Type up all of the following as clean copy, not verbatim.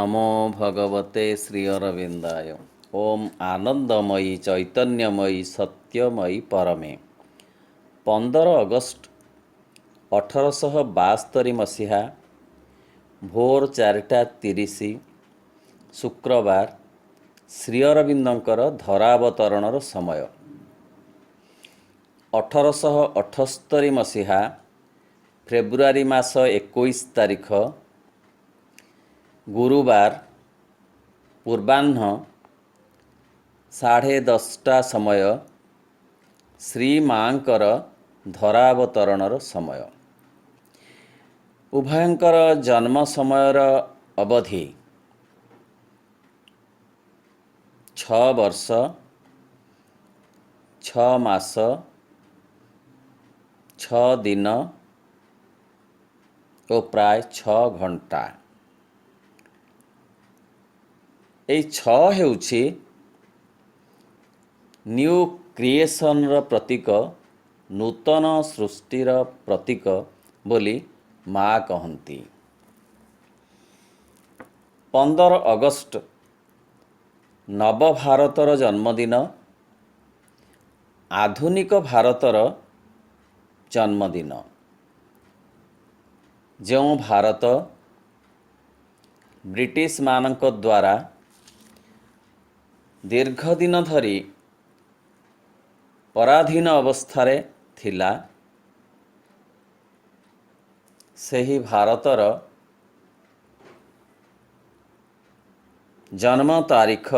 नमो भगवते श्री अरविंदाय। ओम आनंदमयी चैतन्यमयी सत्यमयी परमे। 15 अगस्ट 1872 मसीहा भोर 4:30 शुक्रवार श्री अरविंदंकर धरावतरणर समय। 1878 मसीहा फेब्रुआरी मास 21 तारिख गुरुवार पूर्वाह्न 10:30 समय श्री माँकर धरावतरणर समय। उभयंकर जन्म समयर अवधि 6 वर्ष 6 मास 6 दिन और प्राय 6 घंटा। এই 6 ହେଉଛି ନ୍ୟୁ କ୍ରିଏସନ୍ର ପ୍ରତୀକ, ନୂତନ ସୃଷ୍ଟିର ପ୍ରତୀକ ବୋଲି ମା କହନ୍ତି। 15 ଅଗଷ୍ଟ ନବଭାରତର ଜନ୍ମଦିନ, ଆଧୁନିକ ଭାରତର ଜନ୍ମଦିନ। ଯେଉଁ ଭାରତ ବ୍ରିଟିଶ ମାନଙ୍କ ଦ୍ୱାରା ଦୀର୍ଘ ଦିନ ଧରି ପରାଧୀନ ଅବସ୍ଥାରେ ଥିଲା, ସେହି ଭାରତର ଜନ୍ମ ତାରିଖ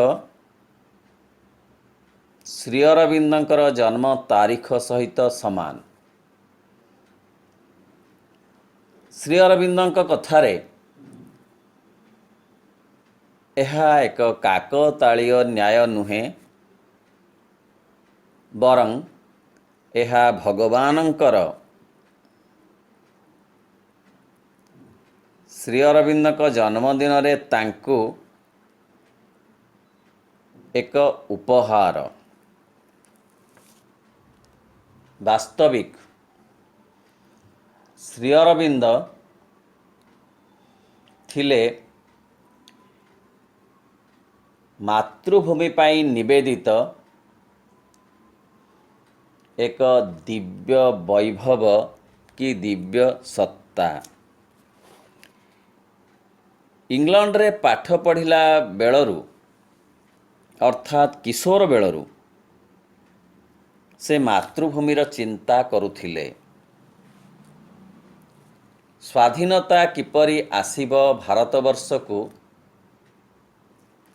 ଶ୍ରୀ ଅରବିନ୍ଦଙ୍କର ଜନ୍ମ ତାରିଖ ସହିତ ସମାନ। ଶ୍ରୀ ଅରବିନ୍ଦଙ୍କ କଥାରେ ଏହା ଏକ କାକତାଳୀୟ ନ୍ୟାୟ ନୁହେଁ, ବରଂ ଏହା ଭଗବାନଙ୍କର ଶ୍ରୀ ଅରବିନ୍ଦଙ୍କ ଜନ୍ମଦିନରେ ତାଙ୍କୁ ଏକ ଉପହାର। ବାସ୍ତବିକ ଶ୍ରୀ ଅରବିନ୍ଦ ଥିଲେ ମାତୃଭୂମି ପାଇଁ ନିବେଦିତ ଏକ ଦିବ୍ୟ ବୈଭବ କି ଦିବ୍ୟ ସତ୍ତା। ଇଂଲଣ୍ଡରେ ପାଠ ପଢ଼ିଲା ବେଳରୁ ଅର୍ଥାତ୍ କିଶୋର ବେଳରୁ ସେ ମାତୃଭୂମିର ଚିନ୍ତା କରୁଥିଲେ। ସ୍ୱାଧୀନତା କିପରି ଆସିବ ଭାରତବର୍ଷକୁ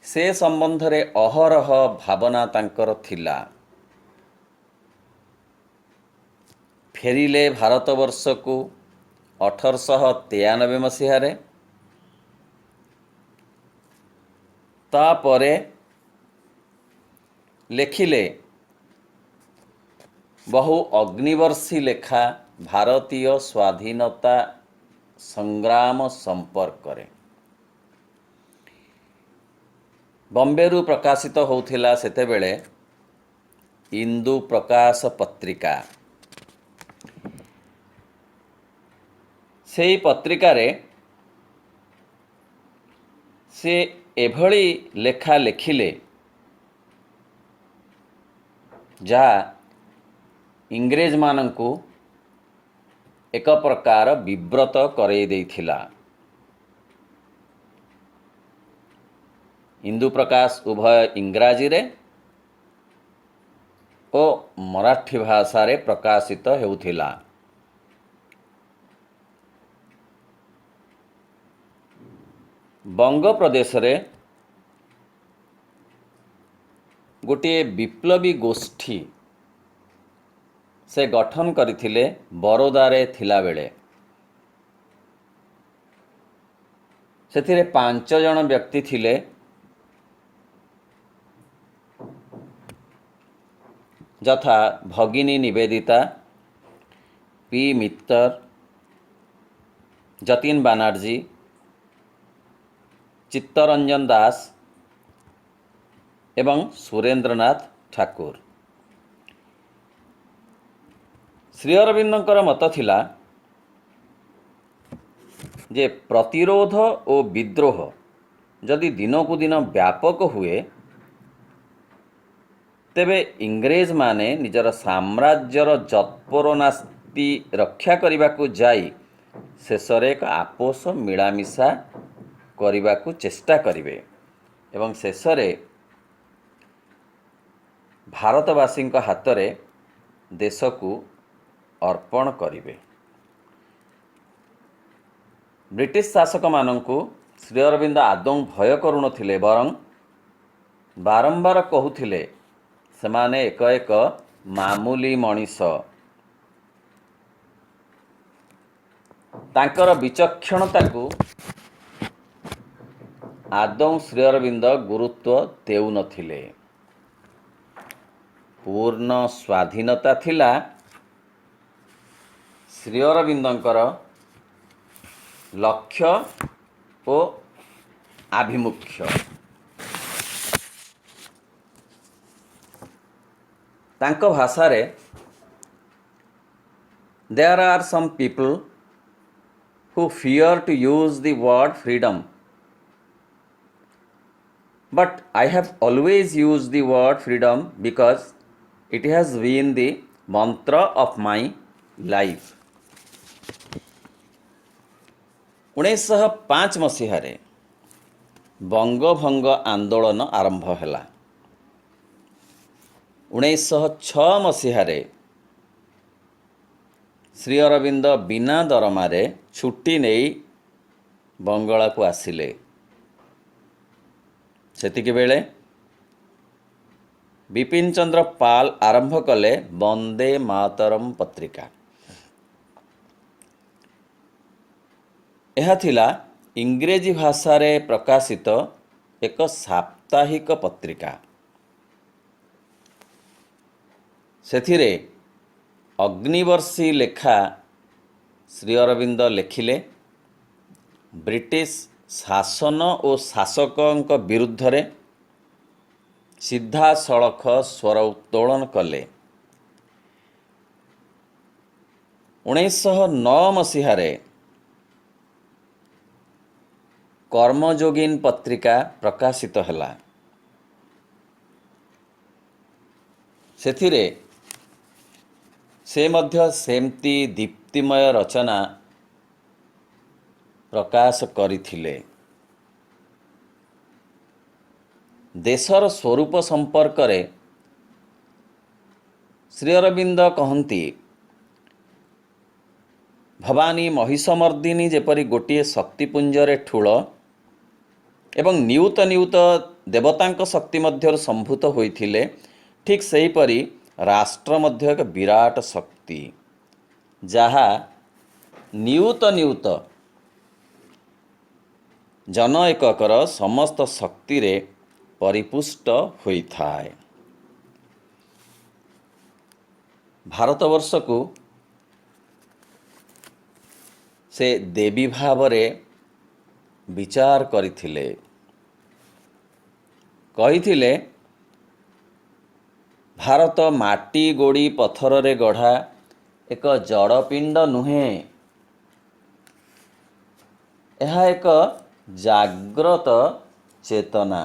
ସେ ସମ୍ବନ୍ଧରେ ଅହରହ ଭାବନା ତାଙ୍କର ଥିଲା। ଫେରିଲେ ଭାରତବର୍ଷକୁ 1893 ମସିହାରେ। ତାପରେ ଲେଖିଲେ ବହୁ ଅଗ୍ନିବର୍ଷୀ ଲେଖା ଭାରତୀୟ ସ୍ୱାଧୀନତା ସଂଗ୍ରାମ ସମ୍ପର୍କରେ। ବମ୍ବେରୁ ପ୍ରକାଶିତ ହେଉଥିଲା ସେତେବେଳେ ଇନ୍ଦୁ ପ୍ରକାଶ ପତ୍ରିକା। ସେହି ପତ୍ରିକାରେ ସେ ଏଭଳି ଲେଖା ଲେଖିଲେ ଯାହା ଇଂରେଜମାନଙ୍କୁ ଏକ ପ୍ରକାର ବିବ୍ରତ କରାଇ ଦେଇଥିଲା। ଇନ୍ଦୁ ପ୍ରକାଶ ଉଭୟ ଇଂରାଜୀରେ ଓ ମରାଠୀ ଭାଷାରେ ପ୍ରକାଶିତ ହେଉଥିଲା। ବଙ୍ଗ ପ୍ରଦେଶରେ ଗୋଟିଏ ବିପ୍ଳବୀ ଗୋଷ୍ଠୀ ସେ ଗଠନ କରିଥିଲେ ବରୋଦାରେ ଥିଲାବେଳେ। ସେଥିରେ 5 ଜଣ ବ୍ୟକ୍ତି ଥିଲେ। ଯଥା ଭଗିନୀ ନିବେଦିତା, ପି ମିତ୍ତର, ଯତୀନ ବାନାର୍ଜୀ, ଚିତ୍ତରଞ୍ଜନ ଦାସ ଏବଂ ସୁରେନ୍ଦ୍ରନାଥ ଠାକୁର। ଶ୍ରୀ ଅରବିନ୍ଦଙ୍କର ମତ ଥିଲା ଯେ ପ୍ରତିରୋଧ ଓ ବିଦ୍ରୋହ जदि दिनकू दिन व्यापक हुए तेबे इंग्रेज माने निजर साम्राज्यर जत्परोनास्ति रक्षा करने को जाई शेषर एक आपोष मिलामिशा करने को चेष्टा करिवे एवं शेषरे भारतवासी हाथ में देश को अर्पण करिवे। ब्रिटिश शासक मानंकु श्री अरविंद आदौ भय करुनथिले बरं बारंबार कहूथिले सेमाने एक एक मामूली मनीष। तांकर विचक्षणता को आदौ श्री अरविंद गुरुत्व देउ नथिले। पूर्ण स्वाधीनता थिला श्री अरविंदंकर लक्ष्य ओ आभिमुख्य। तांको भाषा रे there are some people who fear to use the word freedom, but I have always used the word freedom because it has been the mantra of my life। 1905 मसीह बंगभंग आंदोलन आरंभ है। 1906 मसीह श्री अरविंद बिना दरमारे छुट्टी नहीं बंगला को आसिले। सेतिके बेले बिपिन चंद्र पाल आरंभ कले वंदे मातरम पत्रिका। यह थिला इंग्रेजी भाषा रे प्रकाशित एक साप्ताहिक पत्रिका। सेथिरे अग्निवर्षी लेखा श्री अरविंद लेखिले ब्रिटिश शासन और शासकों विरुद्ध रे सीधा सड़क स्वर उत्तोलन कले। 1909 मसीह कर्मयोगिन पत्रिका प्रकाशित हला। सेथिरे से मध्य सेमती दीप्तिमय रचना प्रकाश करिथिले। देशर स्वरूप संपर्क रे श्री अरविंद कहती भवानी महिषमर्दिनी जेपरी गोटे शक्तिपुंजरे ठूल एवं नियुत नियुत देवतांक शक्ति मध्य संभूत होइथिले, ठीक सेहीपरि राष्ट्र मध्य एक विराट शक्ति जहा नियुत नियुत जन एककर समस्त शक्ति रे परिपुष्ट होइथाए। भारतवर्ष को से देवी भाव रे विचार करिथिले। कहिथिले भारत माटी गोड़ी पत्थर रे गढ़ा एक जड़पिंड नुहे, यह एक जाग्रत चेतना।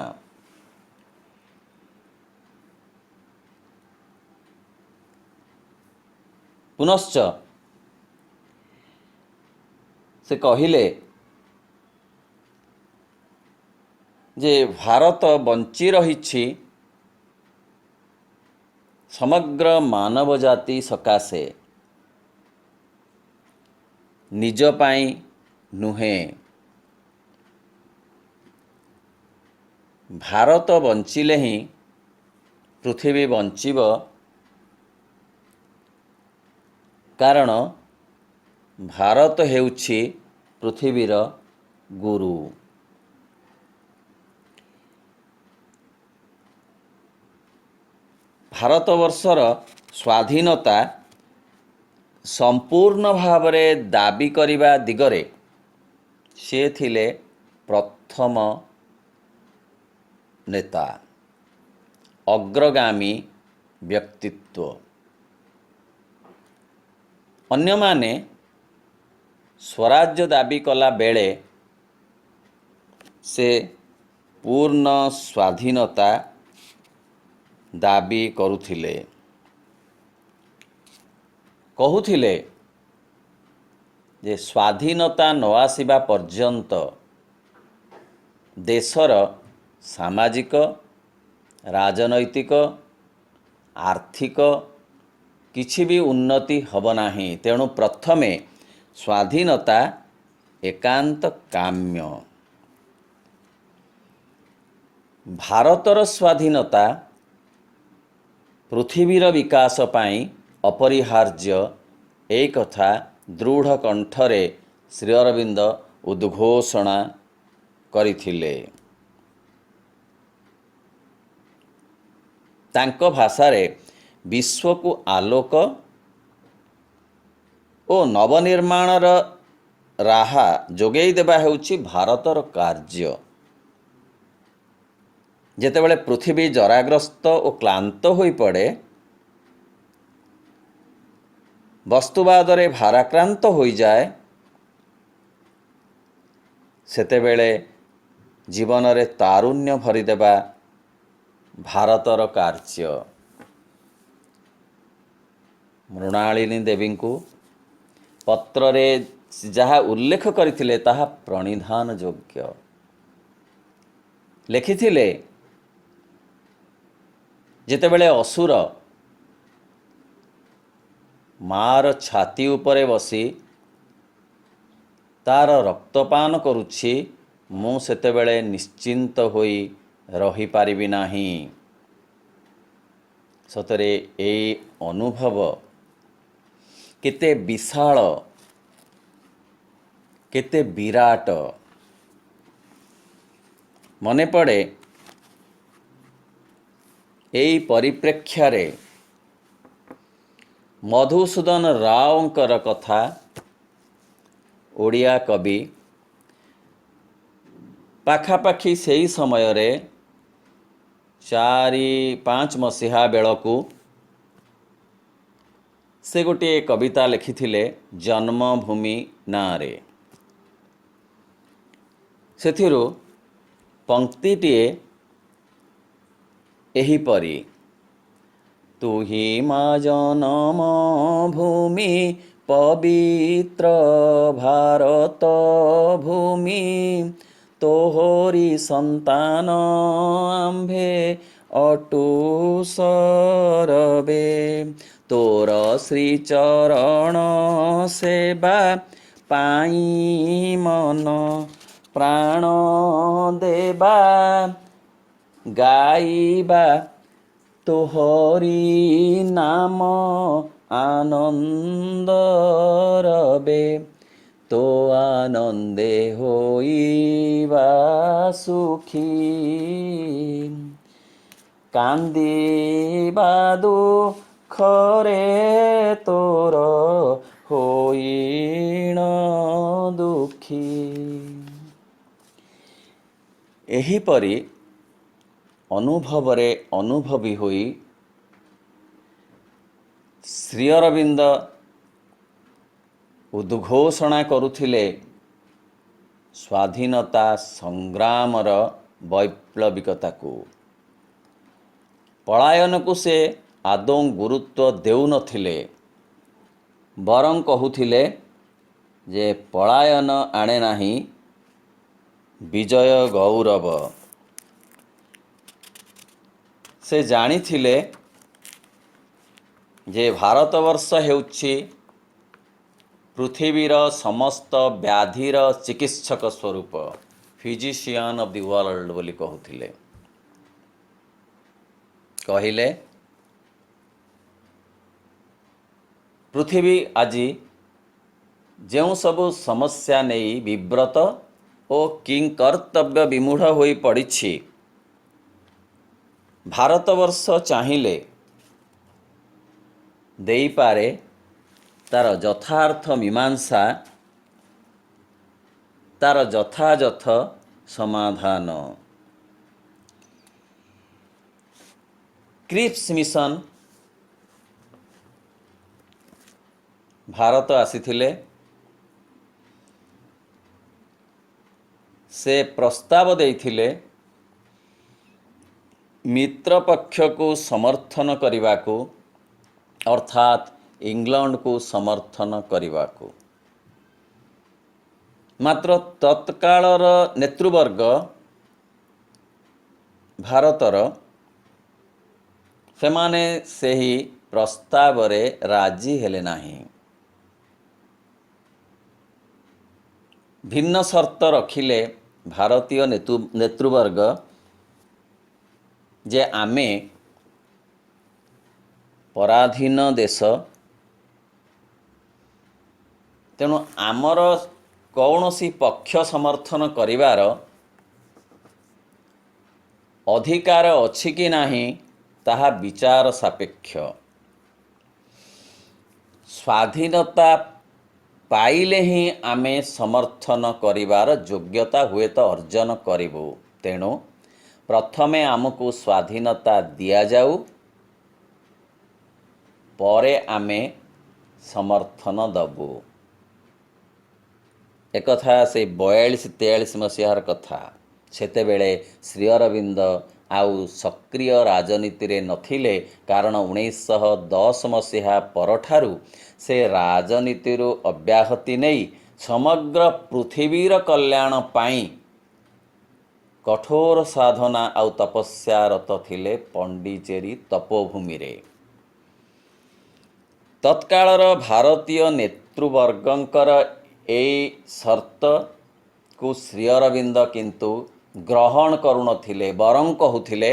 पुनश्च से कहिले जे भारत बंची रहिछि समग्र मानव जाति सकाशे, निज पाई नुहे। भारत बंचिले ही पृथ्वी बंचिब, कारण भारत हेउछि पृथ्वीर गुरु। भारतवर्षर स्वाधीनता संपूर्ण भावरे दाबी करिबा दिगरे से थिले प्रथम नेता, अग्रगामी व्यक्तित्व। अन्य माने स्वराज्य दाबी कला बेले से ପୂର୍ଣ୍ଣ ସ୍ୱାଧୀନତା ଦାବି କରୁଥିଲେ। କହୁଥିଲେ ଯେ ସ୍ୱାଧୀନତା ନ ଆସିବା ପର୍ଯ୍ୟନ୍ତ ଦେଶର ସାମାଜିକ, ରାଜନୈତିକ, ଆର୍ଥିକ କିଛି ବି ଉନ୍ନତି ହେବ ନାହିଁ। ତେଣୁ ପ୍ରଥମେ ସ୍ୱାଧୀନତା ଏକାନ୍ତ କାମ୍ୟ। ଭାରତର ସ୍ୱାଧୀନତା ପୃଥିବୀର ବିକାଶ ପାଇଁ ଅପରିହାର୍ଯ୍ୟ, ଏହି କଥା ଦୃଢ଼ କଣ୍ଠରେ ଶ୍ରୀ ଅରବିନ୍ଦ ଉଦ୍ଘୋଷଣା କରିଥିଲେ। ତାଙ୍କ ଭାଷାରେ ବିଶ୍ୱକୁ ଆଲୋକ ଓ ନବନିର୍ମାଣର ରାହା ଯୋଗାଇ ଦେବା ହେଉଛି ଭାରତର କାର୍ଯ୍ୟ। ଯେତେବେଳେ ପୃଥିବୀ ଜରାଗ୍ରସ୍ତ ଓ କ୍ଳାନ୍ତ ହୋଇପଡ଼େ, ବସ୍ତୁବାଦରେ ଭାରାକ୍ରାନ୍ତ ହୋଇଯାଏ, ସେତେବେଳେ ଜୀବନରେ ତାରୁଣ୍ୟ ଭରିଦେବା ଭାରତର କାର୍ଯ୍ୟ। ମୃଣାଳିନୀ ଦେବୀଙ୍କୁ ପତ୍ରରେ ଯାହା ଉଲ୍ଲେଖ କରିଥିଲେ ତାହା ପ୍ରଣିଧାନ ଯୋଗ୍ୟ। ଲେଖିଥିଲେ, ଯେତେବେଳେ ଅସୁର ମାର ଛାତି ଉପରେ ବସି ତାର ରକ୍ତପାନ କରୁଛି, ମୁଁ ସେତେବେଳେ ନିଶ୍ଚିନ୍ତ ହୋଇ ରହିପାରିବି ନାହିଁ। ସତରେ ଏହି ଅନୁଭବ କେତେ ବିଶାଳ, କେତେ ବିରାଟ। ମନେ ପଡ଼େ ଏହି ପରିପ୍ରେକ୍ଷରେ ମଧୁସୂଦନ ରାଓଙ୍କର କଥା। ଓଡ଼ିଆ କବି ପାଖାପାଖି ସେହି ସମୟରେ 4-5 ମସିହା ବେଳକୁ ସେ ଗୋଟିଏ କବିତା ଲେଖିଥିଲେ ଜନ୍ମଭୂମି ନାଁରେ। ସେଥିରୁ ପଂକ୍ତିଟିଏ ଏହିପରି: ତୁହି ମା ଜନମ ଭୂମି ପବିତ୍ର ଭାରତ ଭୂମି, ତୋହରି ସନ୍ତାନ ଆମ୍ଭେ ଅଟୁ ସରବେ, ତୋର ଶ୍ରୀଚରଣ ସେବା ପାଇଁ ମନ ପ୍ରାଣ ଦେବା, ଗାଇବା ତୋହରି ନାମ ଆନନ୍ଦ ରବେ, ତୋ ଆନନ୍ଦେ ହୋଇବା ସୁଖୀ, କାନ୍ଦିବା ଦୁଃଖରେ ତୋର ହୋଇଣ ଦୁଃଖୀ। ଏହିପରି ଅନୁଭବରେ ଅନୁଭବୀ ହୋଇ ଶ୍ରୀ ଅରବିନ୍ଦ ଉଦ୍ଘୋଷଣା କରୁଥିଲେ ସ୍ୱାଧୀନତା ସଂଗ୍ରାମର ବୈପ୍ଳବିକତାକୁ। ପଳାୟନକୁ ସେ ଆଦୌ ଗୁରୁତ୍ୱ ଦେଉନଥିଲେ, ବରଂ କହୁଥିଲେ ଯେ ପଳାୟନ ଆଣେ ନାହିଁ ବିଜୟ ଗୌରବ। ସେ ଜାଣିଥିଲେ ଯେ ଭାରତବର୍ଷ ହେଉଛି ପୃଥିବୀର ସମସ୍ତ ବ୍ୟାଧିର ଚିକିତ୍ସକ ସ୍ୱରୂପ, ଫିଜିସିଆନ୍ ଅଫ୍ ଦି ୱାର୍ଲଡ ବୋଲି କହୁଥିଲେ। କହିଲେ, ପୃଥିବୀ ଆଜି ଯେଉଁ ସବୁ ସମସ୍ୟା ନେଇ ବିବ୍ରତ ଓ କିଂକର୍ତ୍ତବ୍ୟ ବିମୂଢ଼ ହୋଇ ପଡ଼ିଛି, ଭାରତବର୍ଷ ଚାହିଁଲେ ଦେଇପାରେ ତାର ଯଥାର୍ଥ ମୀମାଂସା, ତାର ଯଥାଯଥ ସମାଧାନ। କ୍ରିପ୍ସ ମିଶନ ଭାରତ ଆସିଥିଲେ। ସେ ପ୍ରସ୍ତାବ ଦେଇଥିଲେ ମିତ୍ର ପକ୍ଷକୁ ସମର୍ଥନ କରିବାକୁ ଅର୍ଥାତ୍ ଇଂଲଣ୍ଡକୁ ସମର୍ଥନ କରିବାକୁ। ମାତ୍ର ତତ୍କାଳର ନେତୃବର୍ଗ ଭାରତର ସେମାନେ ସେହି ପ୍ରସ୍ତାବରେ ରାଜି ହେଲେ ନାହିଁ। ଭିନ୍ନ ସର୍ତ୍ତ ରଖିଲେ ଭାରତୀୟ ନେତୃବର୍ଗ ଯେ ଆମେ ପରାଧୀନ ଦେଶ, ତେଣୁ ଆମର କୌଣସି ପକ୍ଷ ସମର୍ଥନ କରିବାର ଅଧିକାର ଅଛି କି ନାହିଁ ତାହା ବିଚାର ସାପେକ୍ଷ। ସ୍ୱାଧୀନତା ପାଇଲେ ହିଁ ଆମେ ସମର୍ଥନ କରିବାର ଯୋଗ୍ୟତା ହୁଏତ ଅର୍ଜନ କରିବୁ। ତେଣୁ ପ୍ରଥମେ ଆମକୁ ସ୍ୱାଧୀନତା ଦିଆଯାଉ, ପରେ ଆମେ ସମର୍ଥନ ଦେବୁ। ଏକଥା ସେ 42-43 ମସିହାର କଥା। ସେତେବେଳେ ଶ୍ରୀ ଅରବିନ୍ଦ ଆଉ ସକ୍ରିୟ ରାଜନୀତିରେ ନଥିଲେ, କାରଣ 1910 ମସିହା ପରଠାରୁ ସେ ରାଜନୀତିରୁ ଅବ୍ୟାହତି ନେଇ ସମଗ୍ର ପୃଥିବୀର କଲ୍ୟାଣ ପାଇଁ କଠୋର ସାଧନା ଆଉ ତପସ୍ୟାରତ ଥିଲେ ପଣ୍ଡିଚେରୀ ତପୋଭୂମିରେ। ତତ୍କାଳର ଭାରତୀୟ ନେତୃବର୍ଗଙ୍କର ଏଇ ସର୍ତ୍ତକୁ ଶ୍ରୀ ଅରବିନ୍ଦ କିନ୍ତୁ ଗ୍ରହଣ କରୁନଥିଲେ, ବରଂ କହୁଥିଲେ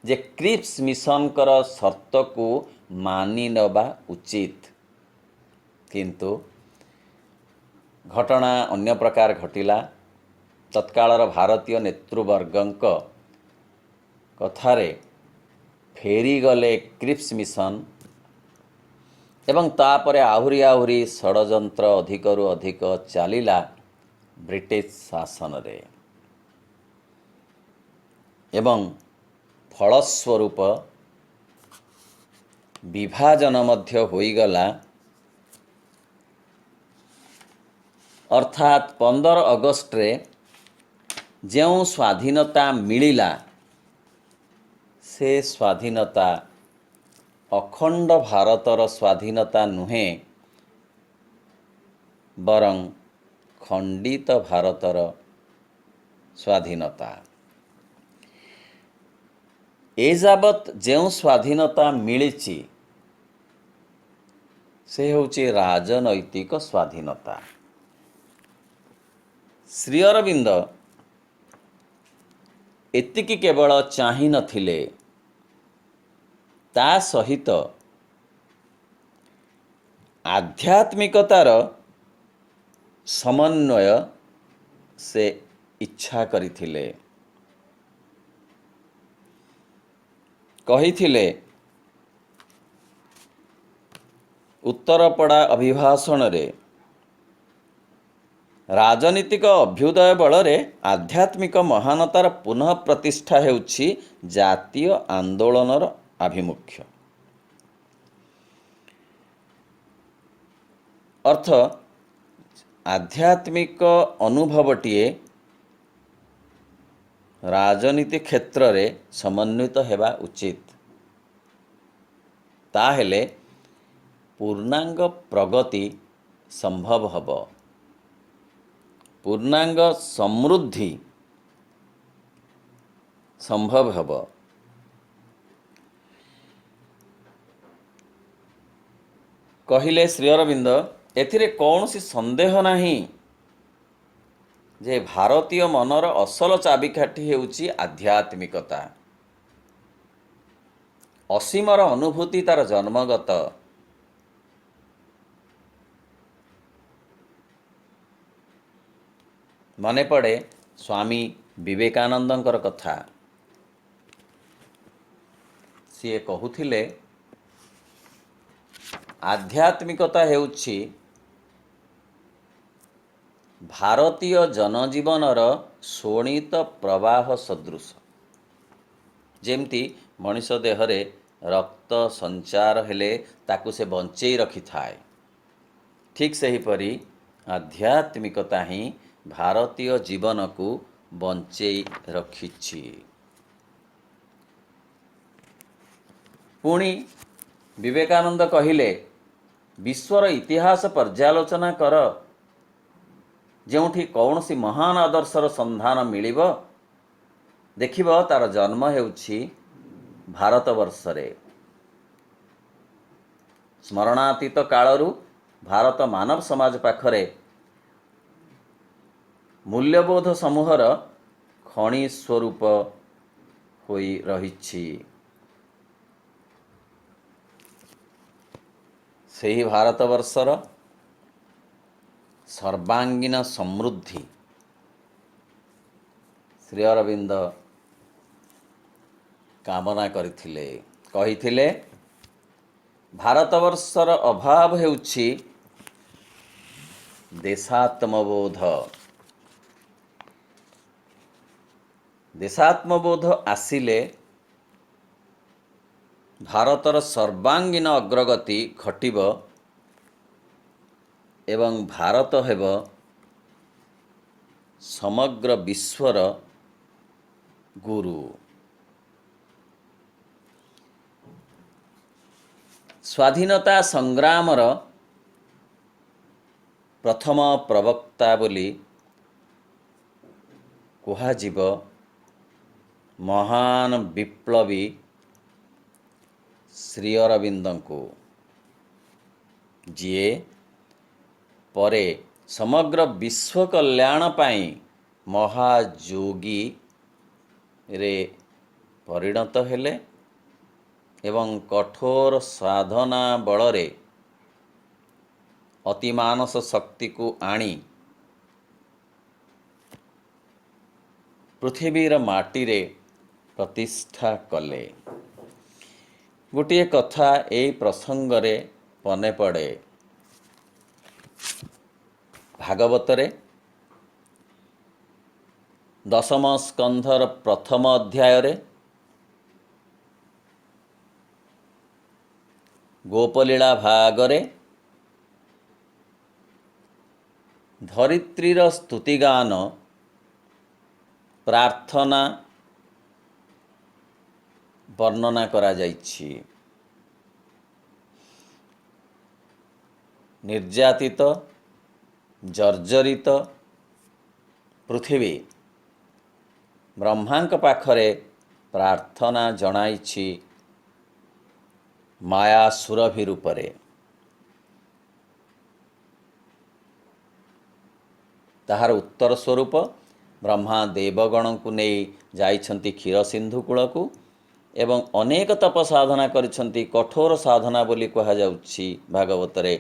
ଯେ କ୍ରିପ୍ସ ମିଶନଙ୍କର ସର୍ତ୍ତକୁ ମାନି ନେବା ଉଚିତ। କିନ୍ତୁ ଘଟଣା ଅନ୍ୟ ପ୍ରକାର ଘଟିଲା। ତତ୍କାଳର ଭାରତୀୟ ନେତୃବର୍ଗଙ୍କ କଥାରେ ଫେରିଗଲେ କ୍ରିପ୍ସ ମିଶନ ଏବଂ ତାପରେ ଆହୁରି ଷଡ଼ଯନ୍ତ୍ର ଅଧିକରୁ ଅଧିକ ଚାଲିଲା ବ୍ରିଟିଶ ଶାସନରେ ଏବଂ ଫଳସ୍ୱରୂପ ବିଭାଜନ ମଧ୍ୟ ହୋଇଗଲା। ଅର୍ଥାତ୍ 15 ଅଗଷ୍ଟରେ ଯେଉଁ ସ୍ୱାଧୀନତା ମିଳିଲା, ସେ ସ୍ୱାଧୀନତା ଅଖଣ୍ଡ ଭାରତର ସ୍ୱାଧୀନତା ନୁହେଁ, ବରଂ ଖଣ୍ଡିତ ଭାରତର ସ୍ୱାଧୀନତା। ଏଯାବତ୍ ଯେଉଁ ସ୍ୱାଧୀନତା ମିଳିଛି, ସେ ହେଉଛି ରାଜନୈତିକ ସ୍ୱାଧୀନତା। ଶ୍ରୀ ଅରବିନ୍ଦ ଏତିକି କେବଳ ଚାହିଁ ନଥିଲେ, ତା ସହିତ ଆଧ୍ୟାତ୍ମିକତାର ସମନ୍ୱୟ ସେ ଇଚ୍ଛା କରିଥିଲେ। କହିଥିଲେ ଉତ୍ତରପଡ଼ା ଅଭିଭାଷଣରେ, ରାଜନୀତିକ ଅଭ୍ୟୁଦୟ ବଳରେ ଆଧ୍ୟାତ୍ମିକ ମହାନତାର ପୁନଃ ପ୍ରତିଷ୍ଠା ହେଉଛି ଜାତୀୟ ଆନ୍ଦୋଳନର ଆଭିମୁଖ୍ୟ। ଅର୍ଥ ଆଧ୍ୟାତ୍ମିକ ଅନୁଭବଟିଏ ରାଜନୀତି କ୍ଷେତ୍ରରେ ସମନ୍ୱିତ ହେବା ଉଚିତ। ତାହେଲେ ପୂର୍ଣ୍ଣାଙ୍ଗ ପ୍ରଗତି ସମ୍ଭବ ହେବ, ପୂର୍ଣ୍ଣାଙ୍ଗ ସମୃଦ୍ଧି ସମ୍ଭବ ହେବ। କହିଲେ ଶ୍ରୀ ଅରବିନ୍ଦ, ଏଥିରେ କୌଣସି ସନ୍ଦେହ ନାହିଁ ଯେ ଭାରତୀୟ ମନର ଅସଲ ଚାବିକାଠି ହେଉଛି ଆଧ୍ୟାତ୍ମିକତା। ଅସୀମର ଅନୁଭୂତି ତାର ଜନ୍ମଗତ। ମନେ ପଡ଼େ ସ୍ୱାମୀ ବିବେକାନନ୍ଦଙ୍କର କଥା। ସିଏ କହୁଥିଲେ, ଆଧ୍ୟାତ୍ମିକତା ହେଉଛି ଭାରତୀୟ ଜନଜୀବନର ଶୋଣିତ ପ୍ରବାହ ସଦୃଶ। ଯେମିତି ମଣିଷ ଦେହରେ ରକ୍ତ ସଞ୍ଚାର ହେଲେ ତାକୁ ସେ ବଞ୍ଚେଇ ରଖିଥାଏ, ଠିକ୍ ସେହିପରି ଆଧ୍ୟାତ୍ମିକତା ହିଁ ଭାରତୀୟ ଜୀବନକୁ ବଞ୍ଚେଇ ରଖିଛି। पुणी विवेकानंद कहिले विश्वर इतिहास पर्यालोचना कर ଯେଉଁଠି କୌଣସି ମହାନ ଆଦର୍ଶର ସନ୍ଧାନ ମିଳିବ ଦେଖିବ ତାର ଜନ୍ମ ହେଉଛି ଭାରତବର୍ଷରେ। ସ୍ମରଣାତୀତ କାଳରୁ ଭାରତ ମାନବ ସମାଜ ପାଖରେ ମୂଲ୍ୟବୋଧ ସମୂହର ଖଣି ସ୍ୱରୂପ ହୋଇ ରହିଛି। ସେହି ଭାରତବର୍ଷର ସର୍ବାଙ୍ଗୀନ ସମୃଦ୍ଧି ଶ୍ରୀ ଅରବିନ୍ଦ କାମନା କରିଥିଲେ। କହିଥିଲେ ଭାରତବର୍ଷର ଅଭାବ ହେଉଛି ଦେଶାତ୍ମବୋଧ। ଦେଶାତ୍ମବୋଧ ଆସିଲେ ଭାରତର ସର୍ବାଙ୍ଗୀନ ଅଗ୍ରଗତି ଘଟିବ ଏବଂ ଭାରତ ହେବ ସମଗ୍ର ବିଶ୍ୱର ଗୁରୁ। ସ୍ୱାଧୀନତା ସଂଗ୍ରାମର ପ୍ରଥମ ପ୍ରବକ୍ତା ବୋଲି କୁହାଯିବ ମହାନ ବିପ୍ଳବୀ ଶ୍ରୀ ଅରବିନ୍ଦଙ୍କୁ, ଯିଏ ପରେ ସମଗ୍ର ବିଶ୍ୱ କଲ୍ୟାଣ ପାଇଁ ମହାଯୋଗୀରେ ପରିଣତ ହେଲେ ଏବଂ କଠୋର ସାଧନା ବଳରେ ଅତିମାନସ ଶକ୍ତିକୁ ଆଣି ପୃଥିବୀର ମାଟିରେ ପ୍ରତିଷ୍ଠା କଲେ। ଗୋଟିଏ କଥା ଏହି ପ୍ରସଙ୍ଗରେ ମନେ ପଡ଼େ। ଭାଗବତରେ 10ମ ସ୍କନ୍ଧର ପ୍ରଥମ ଅଧ୍ୟାୟରେ ଗୋପଲୀଳା ଭାଗରେ ଧରିତ୍ରୀର ସ୍ତୁତିଗାନ ପ୍ରାର୍ଥନା ବର୍ଣ୍ଣନା କରାଯାଇଛି। ନିର୍ଯାତିତ ଜର୍ଜରିତ ପୃଥିବୀ ବ୍ରହ୍ମାଙ୍କ ପାଖରେ ପ୍ରାର୍ଥନା ଜଣାଇଛି ମାୟା ସୁରଭି ରୂପରେ। ତାହାର ଉତ୍ତର ସ୍ୱରୂପ ବ୍ରହ୍ମା ଦେବଗଣଙ୍କୁ ନେଇ ଯାଇଛନ୍ତି କ୍ଷୀରସିନ୍ଧୁ କୂଳକୁ ଏବଂ ଅନେକ ତପ ସାଧନା କରିଛନ୍ତି। କଠୋର ସାଧନା ବୋଲି କୁହାଯାଉଛି ଭାଗବତରେ।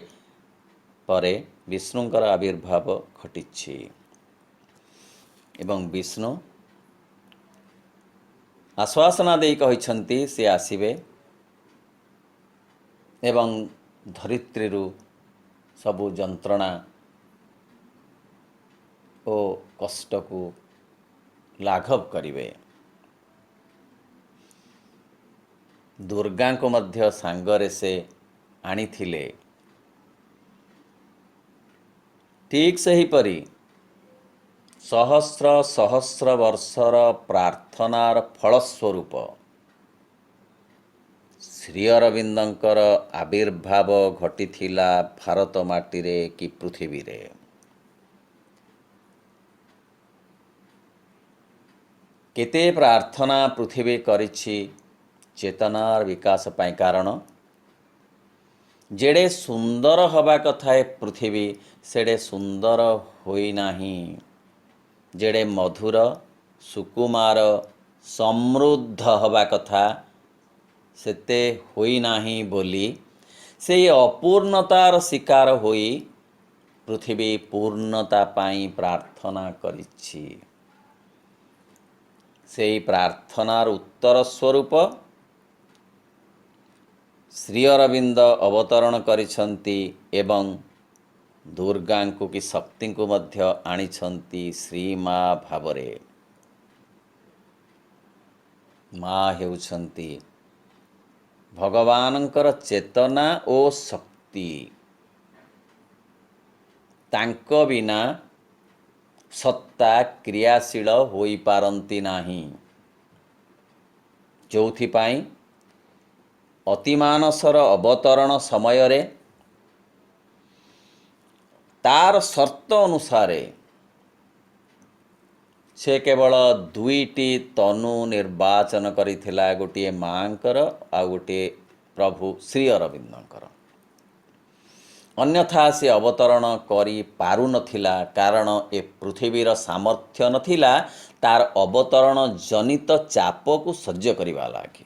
ପରେ ବିଷ୍ଣୁଙ୍କର ଆବିର୍ଭାବ ଘଟିଛି ଏବଂ ବିଷ୍ଣୁ ଆଶ୍ୱାସନା ଦେଇ କହିଛନ୍ତି ସେ ଆସିବେ ଏବଂ ଧରିତ୍ରୀରୁ ସବୁ ଯନ୍ତ୍ରଣା ଓ କଷ୍ଟକୁ ଲାଘବ କରିବେ। ଦୁର୍ଗାଙ୍କୁ ମଧ୍ୟ ସାଙ୍ଗରେ ସେ ଆଣିଥିଲେ। ଠିକ୍ ସେହିପରି ସହସ୍ର ସହସ୍ର ବର୍ଷର ପ୍ରାର୍ଥନାର ଫଳସ୍ୱରୂପ ଶ୍ରୀ ଅରବିନ୍ଦଙ୍କର ଆବିର୍ଭାବ ଘଟିଥିଲା ଭାରତ ମାଟିରେ କି ପୃଥିବୀରେ। କେତେ ପ୍ରାର୍ଥନା ପୃଥିବୀ କରିଛି ଚେତନାର ବିକାଶ ପାଇଁ। କାରଣ ଯେଡ଼େ ସୁନ୍ଦର ହେବା କଥା ଏ ପୃଥିବୀ ସେଡ଼େ ସୁନ୍ଦର ହୋଇନାହିଁ। ଯେଡ଼େ ମଧୁର ସୁକୁମାର ସମୃଦ୍ଧ ହେବା କଥା ସେତେ ହୋଇନାହିଁ ବୋଲି ସେହି ଅପୂର୍ଣ୍ଣତାର ଶିକାର ହୋଇ ପୃଥିବୀ ପୂର୍ଣ୍ଣତା ପାଇଁ ପ୍ରାର୍ଥନା କରିଛି। ସେହି ପ୍ରାର୍ଥନାର ଉତ୍ତର ସ୍ୱରୂପ ଶ୍ରୀ ଅରବିନ୍ଦ ଅବତରଣ କରିଛନ୍ତି ଏବଂ ଦୁର୍ଗାଙ୍କୁ କି ଶକ୍ତିଙ୍କୁ ମଧ୍ୟ ଆଣିଛନ୍ତି ଶ୍ରୀମା ଭାବରେ। ମା ହେଉଛନ୍ତି ଭଗବାନଙ୍କର ଚେତନା ଓ ଶକ୍ତି। ତାଙ୍କ ବିନା ସତ୍ତା କ୍ରିୟାଶୀଳ ହୋଇପାରନ୍ତି ନାହିଁ। ଯେଉଁଥିପାଇଁ ଅତିମାନସର ଅବତରଣ ସମୟରେ ତାର ସର୍ତ୍ତ ଅନୁସାରେ ସେ କେବଳ ଦୁଇଟି ତନୁ ନିର୍ବାଚନ କରିଥିଲା, ଗୋଟିଏ ମାଙ୍କର ଆଉ ଗୋଟିଏ ପ୍ରଭୁ ଶ୍ରୀ ଅରବିନ୍ଦଙ୍କର। ଅନ୍ୟଥା ସେ ଅବତରଣ କରିପାରୁନଥିଲା, କାରଣ ଏ ପୃଥିବୀର ସାମର୍ଥ୍ୟ ନଥିଲା ତାର ଅବତରଣ ଜନିତ ଚାପକୁ ସହ୍ୟ କରିବା ଲାଗି।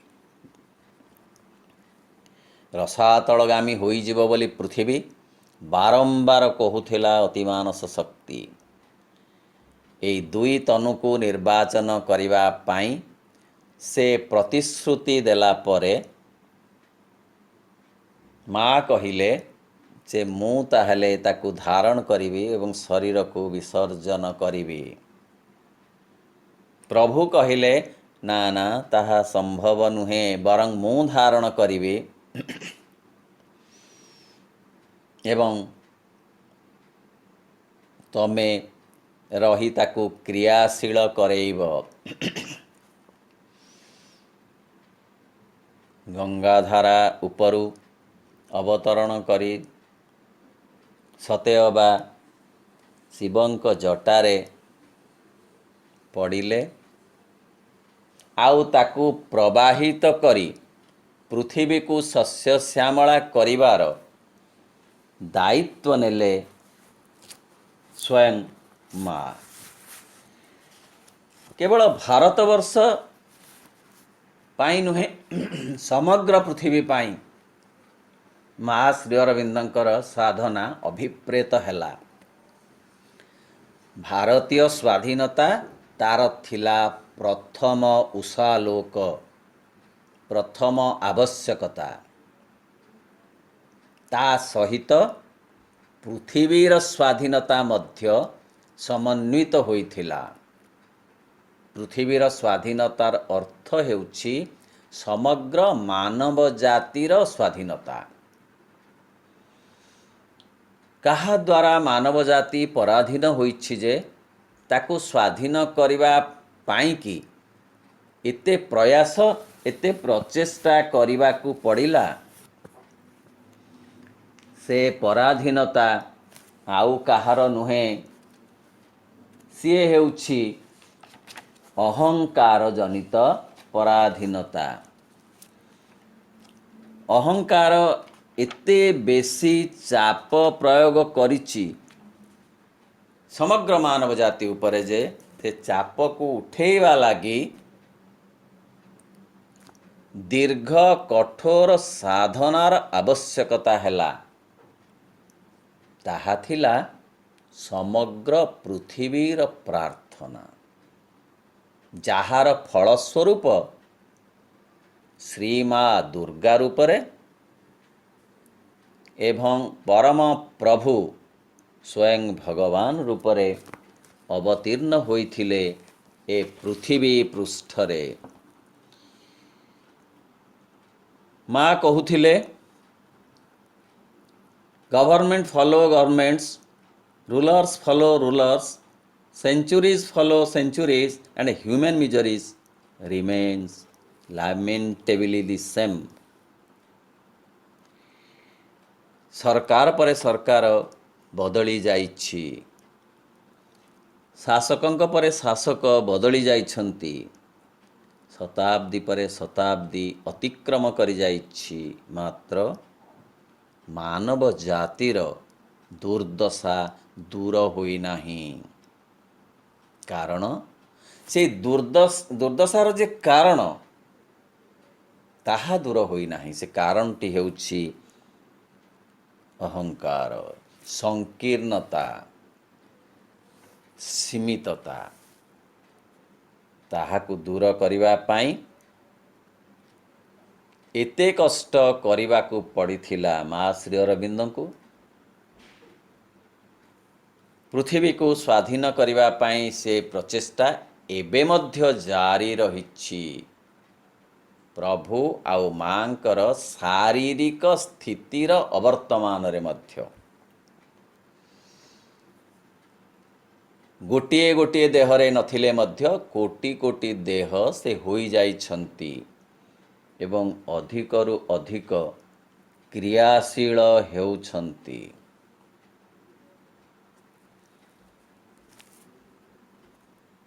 ରସାତଳଗାମୀ ହୋଇଯିବ ବୋଲି ପୃଥିବୀ ବାରମ୍ବାର କହୁଥିଲା ଅତିମାନସ ଶକ୍ତି। ଏହି ଦୁଇ ତନୁକୁ ନିର୍ବାଚନ କରିବା ପାଇଁ ସେ ପ୍ରତିଶ୍ରୁତି ଦେଲା ପରେ ମା କହିଲେ ଯେ ମୁଁ ତାହେଲେ ତାକୁ ଧାରଣ କରିବି ଏବଂ ଶରୀରକୁ ବିସର୍ଜନ କରିବି। ପ୍ରଭୁ କହିଲେ ନା ନା, ତାହା ସମ୍ଭବ ନୁହେଁ, ବରଂ ମୁଁ ଧାରଣ କରିବି ଏବଂ ତମେ ରହି ତାକୁ କ୍ରିୟାଶୀଳ କରେଇବ। ଗଙ୍ଗାଧାରା ଉପରୁ ଅବତରଣ କରି ସତେଅବା ଶିବଙ୍କ ଜଟାରେ ପଡ଼ିଲେ ଆଉ ତାକୁ ପ୍ରବାହିତ କରି ପୃଥିବୀକୁ ଶସ୍ୟଶ୍ୟାମଳା କରିବାର ଦାୟିତ୍ୱ ନେଲେ ସ୍ୱୟଂ ମା। କେବଳ ଭାରତବର୍ଷ ପାଇଁ ନୁହେଁ, ସମଗ୍ର ପୃଥିବୀ ପାଇଁ ମା ଶ୍ରୀ ଅରବିନ୍ଦଙ୍କର ସାଧନା ଅଭିପ୍ରେତ ହେଲା। ଭାରତୀୟ ସ୍ୱାଧୀନତା ତାର ଥିଲା ପ୍ରଥମ ଉଷାଲୋକ, ପ୍ରଥମ ଆବଶ୍ୟକତା। ତା ସହିତ ପୃଥିବୀର ସ୍ୱାଧୀନତା ମଧ୍ୟ ସମନ୍ୱିତ ହୋଇଥିଲା। ପୃଥିବୀର ସ୍ୱାଧୀନତାର ଅର୍ଥ ହେଉଛି ସମଗ୍ର ମାନବ ଜାତିର ସ୍ୱାଧୀନତା। କାହା ଦ୍ୱାରା ମାନବ ଜାତି ପରାଧୀନ ହୋଇଛି ଯେ ତାକୁ ସ୍ୱାଧୀନ କରିବା ପାଇଁକି ଏତେ ପ୍ରୟାସ, ଏତେ ପ୍ରଚେଷ୍ଟା କରିବାକୁ ପଡ଼ିଲା? ସେ ପରାଧୀନତା ଆଉ କାହାର ନୁହେଁ, ସିଏ ହେଉଛି ଅହଙ୍କାର ଜନିତ ପରାଧୀନତା। ଅହଙ୍କାର ଏତେ ବେଶୀ ଚାପ ପ୍ରୟୋଗ କରିଛି ସମଗ୍ର ମାନବ ଜାତି ଉପରେ ଯେ ସେ ଚାପକୁ ଉଠେଇବା ଲାଗି ଦୀର୍ଘ କଠୋର ସାଧନାର ଆବଶ୍ୟକତା ହେଲା। ତାହା ଥିଲା ସମଗ୍ର ପୃଥିବୀର ପ୍ରାର୍ଥନା, ଯାହାର ଫଳସ୍ୱରୂପ ଶ୍ରୀମା ଦୁର୍ଗା ରୂପରେ ଏବଂ ପରମ ପ୍ରଭୁ ସ୍ୱୟଂ ଭଗବାନ ରୂପରେ ଅବତୀର୍ଣ୍ଣ ହୋଇଥିଲେ ଏ ପୃଥିବୀ ପୃଷ୍ଠରେ। ମା କହୁଥିଲେ, government follow governments, rulers follow rulers, centuries follow centuries, and human miseries remains lamentably the same. ସରକାର ପରେ ସରକାର ବଦଳି ଯାଇଛି, ଶାସକଙ୍କ ପରେ ଶାସକ ବଦଳି ଯାଇଛନ୍ତି, ଶତାବ୍ଦୀ ପରେ ଶତାବ୍ଦୀ ଅତିକ୍ରମ କରିଯାଇଛି, ମାତ୍ର ମାନବ ଜାତିର ଦୁର୍ଦ୍ଦଶା ଦୂର ହୋଇନାହିଁ। କାରଣ ସେଇ ଦୁର୍ଦ୍ଦଶାର ଯେ କାରଣ ତାହା ଦୂର ହୋଇନାହିଁ। ସେ କାରଣଟି ହେଉଛି ଅହଙ୍କାର, ସଂକୀର୍ଣ୍ଣତା, ସୀମିତତା। ତାହାକୁ ଦୂର କରିବା ପାଇଁ ଏତେ କଷ୍ଟ କରିବାକୁ ପଡ଼ିଥିଲା ମା ଶ୍ରୀ ଅରବିନ୍ଦଙ୍କୁ। ପୃଥିବୀକୁ ସ୍ୱାଧୀନ କରିବା ପାଇଁ ସେ ପ୍ରଚେଷ୍ଟା ଏବେ ମଧ୍ୟ ଜାରି ରହିଛି। ପ୍ରଭୁ ଆଉ ମାଙ୍କର ଶାରୀରିକ ସ୍ଥିତିର ଅବର୍ତ୍ତମାନରେ ମଧ୍ୟ ଗୋଟିଏ ଗୋଟିଏ ଦେହରେ ନଥିଲେ ମଧ୍ୟ କୋଟି କୋଟି ଦେହ ସେ ହୋଇଯାଇଛନ୍ତି। ଏବଂ ଅଧିକରୁ ଅଧିକ କ୍ରିୟାଶୀଳ ହେଉଛନ୍ତି।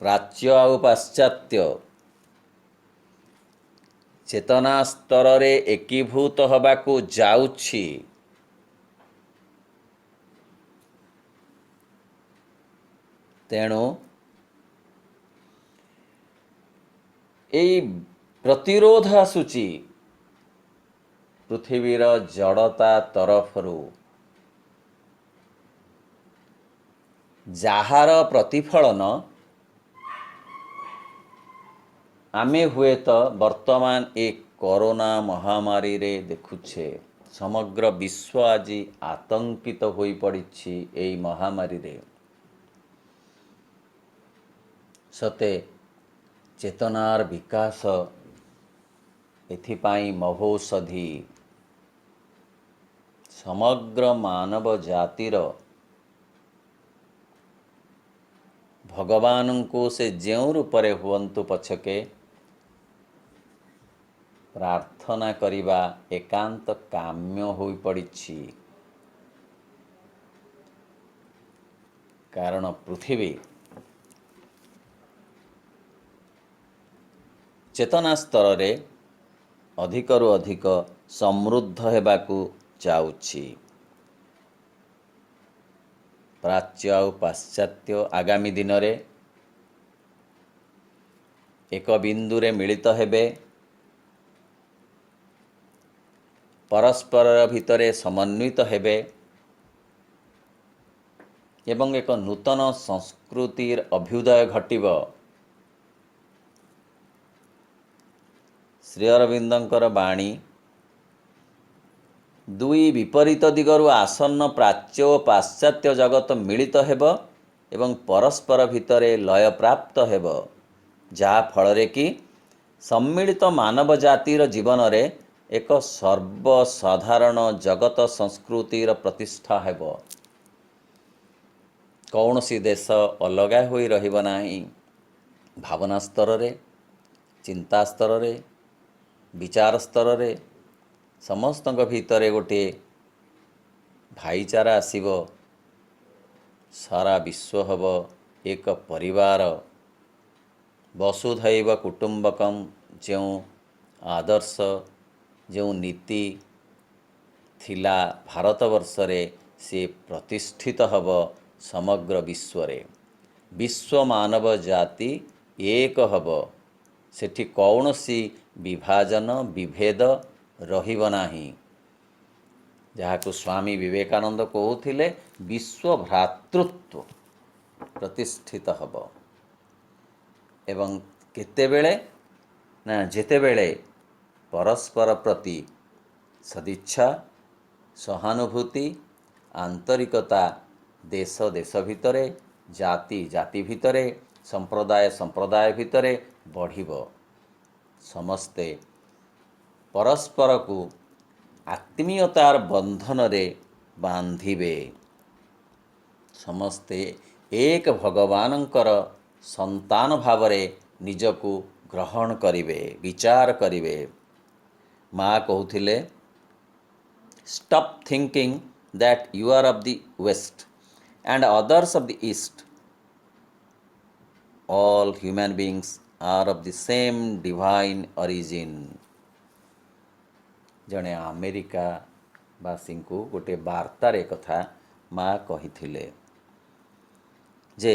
ପ୍ରାଚ୍ୟ ଆଉ ପାଶ୍ଚାତ୍ୟ ଚେତନା ସ୍ତରରେ ଏକୀଭୂତ ହେବାକୁ ଯାଉଛି। ତେଣୁ ଏଇ ପ୍ରତିରୋଧ ଆସୁଛି ପୃଥିବୀର ଜଡ଼ତା ତରଫରୁ, ଯାହାର ପ୍ରତିଫଳନ ଆମେ ହୁଏତ ବର୍ତ୍ତମାନ ଏ କରୋନା ମହାମାରୀରେ ଦେଖୁଛେ। ସମଗ୍ର ବିଶ୍ୱ ଆଜି ଆତଙ୍କିତ ହୋଇପଡ଼ିଛି ଏହି ମହାମାରୀରେ। ସତେ ଚେତନାର ବିକାଶ ଏଥିପାଇଁ ମହୌଷଧି। ସମଗ୍ର ମାନବ ଜାତିର ଭଗବାନଙ୍କୁ ସେ ଯେଉଁ ରୂପରେ ହୁଅନ୍ତୁ ପଛକେ ପ୍ରାର୍ଥନା କରିବା ଏକାନ୍ତ କାମ୍ୟ ହୋଇପଡ଼ିଛି। କାରଣ ପୃଥିବୀ ଚେତନା ସ୍ତରରେ ଅଧିକରୁ ଅଧିକ ସମୃଦ୍ଧ ହେବାକୁ ଯାଉଛି। ପ୍ରାଚ୍ୟ ଆଉ ପାଶ୍ଚାତ୍ୟ ଆଗାମୀ ଦିନରେ ଏକ ବିନ୍ଦୁରେ ମିଳିତ ହେବେ, ପରସ୍ପର ଭିତରେ ସମନ୍ୱିତ ହେବେ ଏବଂ ଏକ ନୂତନ ସଂସ୍କୃତିର ଅଭ୍ୟୁଦୟ ଘଟିବ। ଶ୍ରୀ ଅରବିନ୍ଦଙ୍କର ବାଣୀ ଦୁଇ ବିପରୀତ ଦିଗରୁ ଆସନ୍ନ ପ୍ରାଚ୍ୟ ଓ ପାଶ୍ଚାତ୍ୟ ଜଗତ ମିଳିତ ହେବ ଏବଂ ପରସ୍ପର ଭିତରେ ଲୟପ୍ରାପ୍ତ ହେବ, ଯାହା ଫଳରେ କି ସମ୍ମିଳିତ ମାନବ ଜାତିର ଜୀବନରେ ଏକ ସର୍ବସାଧାରଣ ଜଗତ ସଂସ୍କୃତିର ପ୍ରତିଷ୍ଠା ହେବ। କୌଣସି ଦେଶ ଅଲଗା ହୋଇ ରହିବ ନାହିଁ। ଭାବନା ସ୍ତରରେ, ଚିନ୍ତା ସ୍ତରରେ, ବିଚାର ସ୍ତରରେ ସମସ୍ତଙ୍କ ଭିତରେ ଗୋଟିଏ ଭାଇଚାରା ଆସିବ। ସାରା ବିଶ୍ୱ ହେବ ଏକ ପରିବାର। ବସୁଧୈବ କୁଟୁମ୍ବକମ୍ ଯେଉଁ ଆଦର୍ଶ, ଯେଉଁ ନୀତି ଥିଲା ଭାରତବର୍ଷରେ, ସେ ପ୍ରତିଷ୍ଠିତ ହେବ ସମଗ୍ର ବିଶ୍ୱରେ। ବିଶ୍ୱ ମାନବ ଜାତି ଏକ ହେବ। ସେଠି କୌଣସି ବିଭାଜନ ବିଭେଦ ରହିବ ନାହିଁ। ଯାହାକୁ ସ୍ୱାମୀ ବିବେକାନନ୍ଦ କହୁଥିଲେ ବିଶ୍ୱ ଭ୍ରାତୃତ୍ୱ ପ୍ରତିଷ୍ଠିତ ହେବ। ଏବଂ କେତେବେଳେ ନା ଯେତେବେଳେ ପରସ୍ପର ପ୍ରତି ସଦିଚ୍ଛା, ସହାନୁଭୂତି, ଆନ୍ତରିକତା ଦେଶ ଦେଶ ଭିତରେ, ଜାତି ଜାତି ଭିତରେ, ସମ୍ପ୍ରଦାୟ ସମ୍ପ୍ରଦାୟ ଭିତରେ ବଢ଼ିବ। ସମସ୍ତେ ପରସ୍ପରକୁ ଆତ୍ମୀୟତାର ବନ୍ଧନରେ ବାନ୍ଧିବେ। ସମସ୍ତେ ଏକ ଭଗବାନଙ୍କର ସନ୍ତାନ ଭାବରେ ନିଜକୁ ଗ୍ରହଣ କରିବେ, ବିଚାର କରିବେ। ମା କହୁଥିଲେ, stop thinking that you are of the west and others of the east. All human beings are of the same divine origin. ଜଣେ ଆମେରିକା ବାସୀଙ୍କୁ ଗୋଟିଏ ବାର୍ତ୍ତାରେ କଥା ମା କହିଥିଲେ ଯେ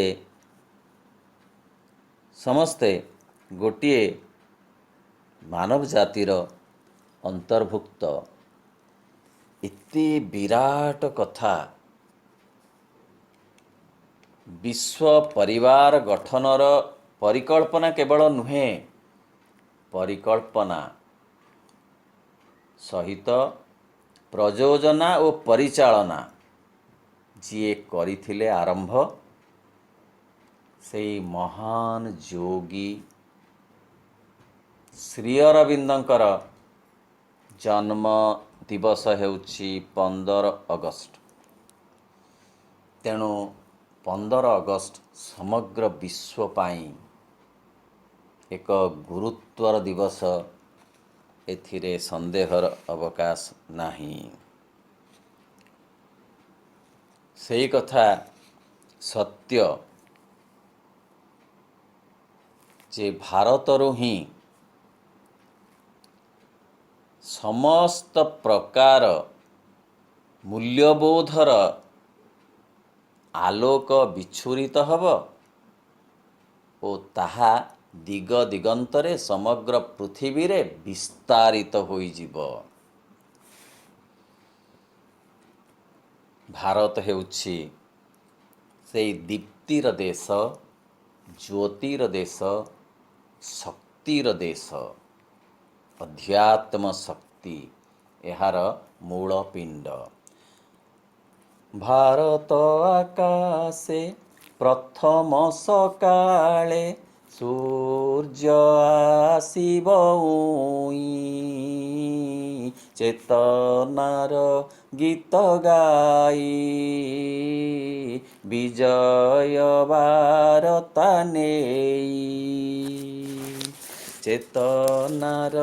ସମସ୍ତେ ଗୋଟିଏ ମାନବ ଜାତିର ଅନ୍ତର୍ଭୁକ୍ତ। ଏତେ ବିରାଟ କଥା। ବିଶ୍ୱ ପରିବାର ଗଠନର ପରିକଳ୍ପନା କେବଳ ନୁହେଁ, ପରିକଳ୍ପନା ସହିତ ପ୍ରଯୋଜନା ଓ ପରିଚାଳନା ଯିଏ କରିଥିଲେ ଆରମ୍ଭ, ସେଇ ମହାନ ଯୋଗୀ ଶ୍ରୀ ଅରବିନ୍ଦଙ୍କର ଜନ୍ମ ଦିବସ ହେଉଛି 15 ଅଗଷ୍ଟ। ତେଣୁ 15 ଅଗଷ୍ଟ ସମଗ୍ର ବିଶ୍ୱ ପାଇଁ ଏକ ଗୁରୁତ୍ୱର ଦିବସ। ଏଥିରେ ସନ୍ଦେହର ଅବକାଶ ନାହିଁ। ସେଇ କଥା ସତ୍ୟ ଯେ ଭାରତରୁ ହିଁ ସମସ୍ତ ପ୍ରକାର ମୂଲ୍ୟବୋଧର ଆଲୋକ ବିଚ୍ଛୁରିତ ହେବ ଓ ତାହା ଦିଗ ଦିଗନ୍ତରେ ସମଗ୍ର ପୃଥିବୀରେ ବିସ୍ତାରିତ ହୋଇଯିବ। ଭାରତ ହେଉଛି ସେଇ ଦୀପ୍ତିର ଦେଶ, ଜ୍ୟୋତିର ଦେଶ, ଶକ୍ତିର ଦେଶ, ଅଧ୍ୟାତ୍ମ ଶକ୍ତି ଏହାର ମୂଳ ପିଣ୍ଡ। ଭାରତ ଆକାଶେ ପ୍ରଥମ ସକାଳେ ସୂର୍ଯ୍ୟ ଆସିବ ଉଇଁ, ଚେତନାର ଗୀତ ଗାଇ ବିଜୟ ବାରତା ନେଇ, ଚେତନାର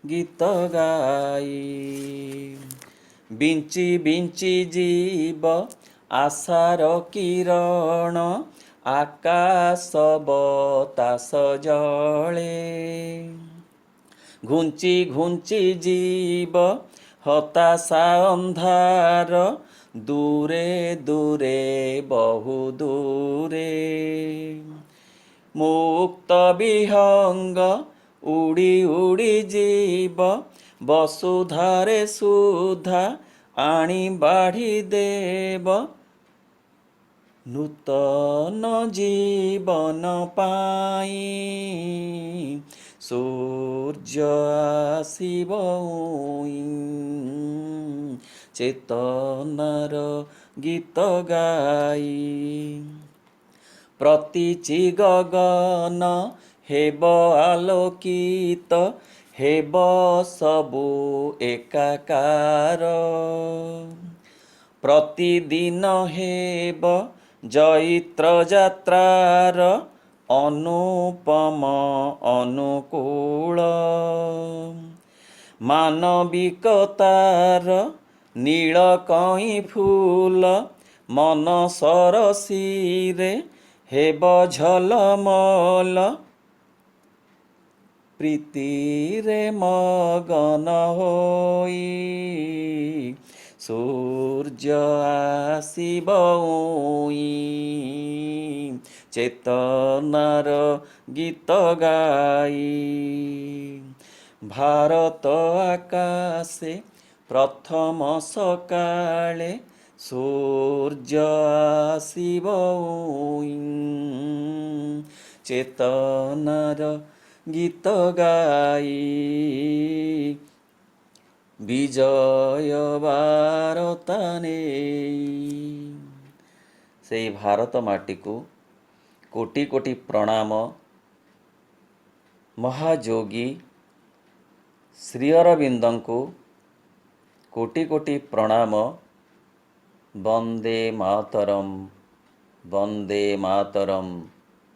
ଗୀତ ଗାଇ ବିଞ୍ଚି ବିଞ୍ଚି ଯିବ ଆଶାର କିରଣ, ଆକାଶ ବତାସ ଜଳେ ଘୁଞ୍ଚି ଘୁଞ୍ଚି ଯିବ ହତାଶା ଅନ୍ଧାର, ଦୂରେ ଦୂରେ ବହୁ ଦୂରେ ମୁକ୍ତ ବିହଙ୍ଗ ଉଡ଼ି ଉଡ଼ି ଯିବ, ବସୁଧାରେ ସୁଧା ଆଣି ବାଢ଼ି ଦେବ, ନୂତନ ଜୀବନ ପାଇଁ ସୂର୍ଯ୍ୟ ଆସିବ ଉଇଁ, ଚେତନାର ଗୀତ ଗାଇ ପ୍ରତିଚି ଗଗନ ହେବ ଆଲୋକିତ, ହେବ ସବୁ ଏକାକାର, ପ୍ରତିଦିନ ହେବ ଜୈତ୍ର ଯାତ୍ରାର ଅନୁପମ ଅନୁକୂଳ, ମାନବିକତାର ନୀଳ କଇଁ ଫୁଲ ମନ ସରସିରେ ହେବ ଝଲମଲ, ପ୍ରୀତିରେ ମଗନ ହୋଇ ସୂର୍ଯ୍ୟ ଆସିବ ଉଇଁ, ଚେତନାର ଗୀତ ଗାଇ ଭାରତ ଆକାଶେ ପ୍ରଥମ ସକାଳେ ସୂର୍ଯ୍ୟ ଆସିବ ଉଇଁ, ଚେତନାର ଗୀତ ଗାଇ ବିଜୟ ବାରତା ନେଇ। ସେଇ ଭାରତ ମାଟିକୁ କୋଟି କୋଟି ପ୍ରଣାମ। ମହାଯୋଗୀ ଶ୍ରୀ ଅରବିନ୍ଦଙ୍କୁ କୋଟି କୋଟି ପ୍ରଣାମ। ବନ୍ଦେ ମାତରମ୍, ବନ୍ଦେ ମାତରମ୍,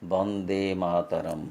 ବନ୍ଦେ ମାତରମ୍।